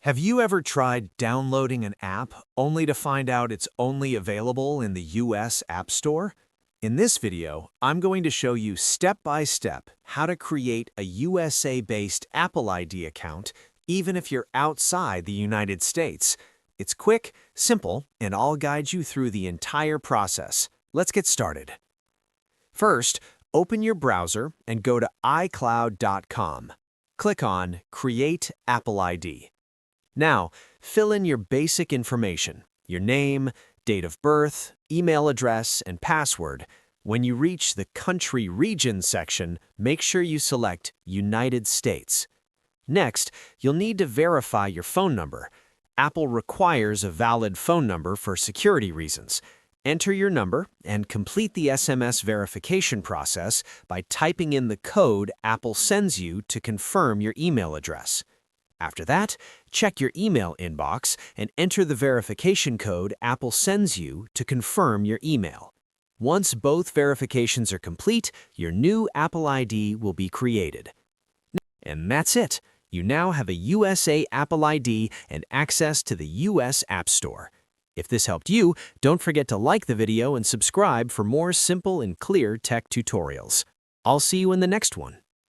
Have you ever tried downloading an app only to find out it's only available in the US App Store? In this video, I'm going to show you step-by-step how to create a USA-based Apple ID account even if you're outside the United States. It's quick, simple, and I'll guide you through the entire process. Let's get started. First, open your browser and go to iCloud.com. Click on Create Apple ID. Now, fill in your basic information, your name, date of birth, email address, and password. When you reach the Country Region section, make sure you select United States. Next, you'll need to verify your phone number. Apple requires a valid phone number for security reasons. Enter your number and complete the SMS verification process by typing in the code Apple sends you to confirm your email address. After that, check your email inbox and enter the verification code Apple sends you to confirm your email. Once both verifications are complete, your new Apple ID will be created. And that's it. You now have a USA Apple ID and access to the US App Store. If this helped you, don't forget to like the video and subscribe for more simple and clear tech tutorials. I'll see you in the next one.